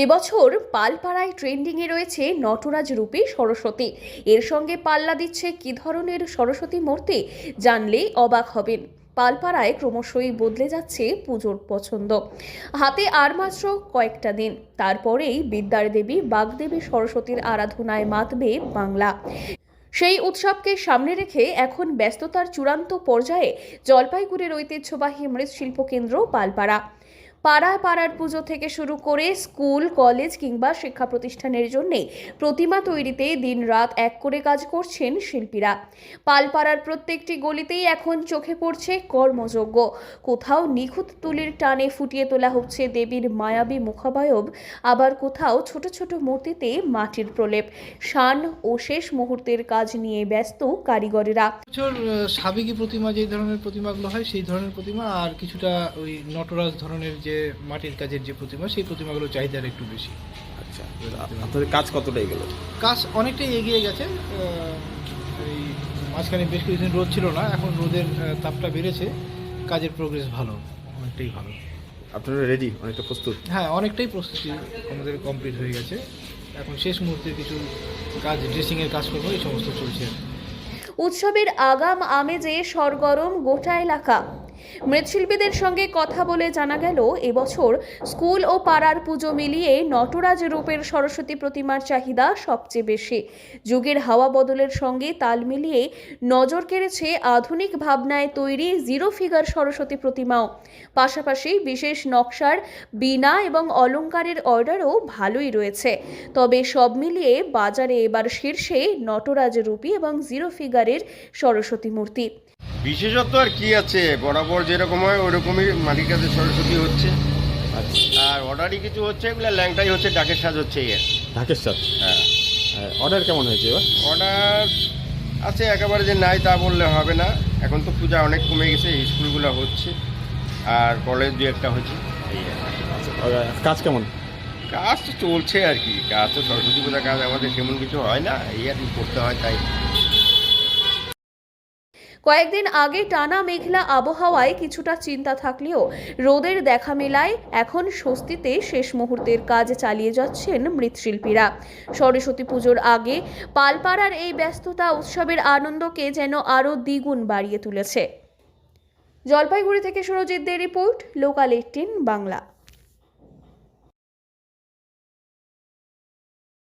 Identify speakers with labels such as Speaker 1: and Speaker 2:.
Speaker 1: এবছর পালপাড়ায় ট্রেন্ডিংয়ে রয়েছে নটরাজ রূপী সরস্বতী। এর সঙ্গে পাল্লা দিচ্ছে কী ধরনের সরস্বতী মূর্তি, জানলেই অবাক হবেন। পালপাড়ায় ক্রমশই বদলে যাচ্ছে পুজোর পছন্দ। হাতে আর মাত্র কয়েকটা দিন, তারপরেই বিদ্যার দেবী বাগদেবী সরস্বতীর আরাধনায় মাতবে বাংলা। সেই উৎসবকে সামনে রেখে এখন ব্যস্ততার চূড়ান্ত পর্যায়ে জলপাইগুড়ির ঐতিহ্যবাহী মৃৎশিল্প কেন্দ্র পালপাড়া। পাড়ায় পাড়ার পুজো থেকে শুরু করে স্কুল, কলেজ কিংবা শিক্ষা প্রতিষ্ঠানের জন্য প্রতিমা তৈরিতে দিনরাত এক করে কাজ করছেন শিল্পীরা। পালপাড়ার প্রত্যেকটি গলিতেই এখন চোখে পড়ছে কর্মযজ্ঞ। কোথাও নিখুঁত তুলির টানে ফুটিয়ে তোলা হচ্ছে দেবীর মায়াবী মুখাবয়ব, আবার কোথাও ছোট ছোট মূর্তিতে মাটির প্রলেপ। শান ও শেষ মুহূর্তের কাজ নিয়ে ব্যস্ত কারিগরেরা।
Speaker 2: বছর সাবেকি প্রতিমা যে ধরনের প্রতিমাগুলো হয় সেই ধরনের প্রতিমা, আর কিছুটা ওই নটরাজ ধরনের যে মাটির কাজের যে প্রতিমা, সেই প্রতিমাগুলোর চাহিদার একটু বেশি।
Speaker 3: আচ্ছা, আপনাদের কাজ কতটা এগোলো?
Speaker 2: কাজ অনেকটাই এগিয়ে গেছে। এই মাঝখানে বেশ কিছুদিন রোদ ছিল না, এখন রোদের তাপটা বেড়েছে, কাজের প্রোগ্রেস ভালো, অনেকটাই ভালো।
Speaker 3: আপনারা রেডি, অনেকটা প্রস্তুত?
Speaker 2: হ্যাঁ, অনেকটাই প্রস্তুতি আমাদের কমপ্লিট হয়ে গেছে। এখন শেষ মুহূর্তে কিছু কাজ, ড্রেসিংয়ের কাজ করবো, এই সমস্ত চলছে।
Speaker 1: উৎসবের আগাম আমেজে সরগরম গোটা এলাকা। মৃৎশিল্পীদের সঙ্গে কথা বলে জানা গেল, এবছর স্কুল ও পাড়ার পুজো মিলিয়ে নটরাজ রূপের সরস্বতী প্রতিমার চাহিদা সবচেয়ে বেশি। যুগের হাওয়া বদলের সঙ্গে তাল মিলিয়ে নজর কেড়েছে আধুনিক ভাবনায় তৈরি জিরো ফিগার সরস্বতী প্রতিমাও। পাশাপাশি বিশেষ নকশার বীণা এবং অলংকারের অর্ডারও ভালোই রয়েছে। তবে সব মিলিয়ে বাজারে এবার শীর্ষে নটরাজ রূপী এবং জিরো ফিগারের সরস্বতী মূর্তি।
Speaker 4: বিশেষত আর কি আছে, বরাবর যেরকম হয় ওরকমই মাটির কাছে সরস্বতী হচ্ছে। আর অর্ডারই কিছু হচ্ছে, এগুলো ল্যাংটাই হচ্ছে, ডাকের সাজ হচ্ছে।
Speaker 3: ঢাকের সাথে
Speaker 4: হ্যাঁ,
Speaker 3: অর্ডার কেমন হয়েছে এবার?
Speaker 4: অর্ডার আছে, একেবারে যে নাই তা বললে হবে না। এখন তো পূজা অনেক কমে গেছে, স্কুলগুলো হচ্ছে আর কলেজ দু একটা হচ্ছে। এই
Speaker 3: আচ্ছা, কাজ কেমন?
Speaker 4: কাজ তো চলছে আর কি। কাজ তো সরস্বতী পূজার কাজ আমাদের সেমন কিছু হয় না, এই আর কি করতে হয় তাই।
Speaker 1: কয়েকদিন আগে টানা মেঘলা আবহাওয়ায় কিছুটা চিন্তা থাকলেও রোদের দেখা মেলায় এখন স্বস্তিতে শেষ মুহূর্তের কাজ চালিয়ে যাচ্ছেন মৃৎশিল্পীরা। সরস্বতী পুজোর আগে পালপাড়ার এই ব্যস্ততা উৎসবের আনন্দকে যেন আরও দ্বিগুণ বাড়িয়ে তুলেছে। জলপাইগুড়ি থেকে সুরজিৎ দের রিপোর্ট, লোকাল 18 বাংলা।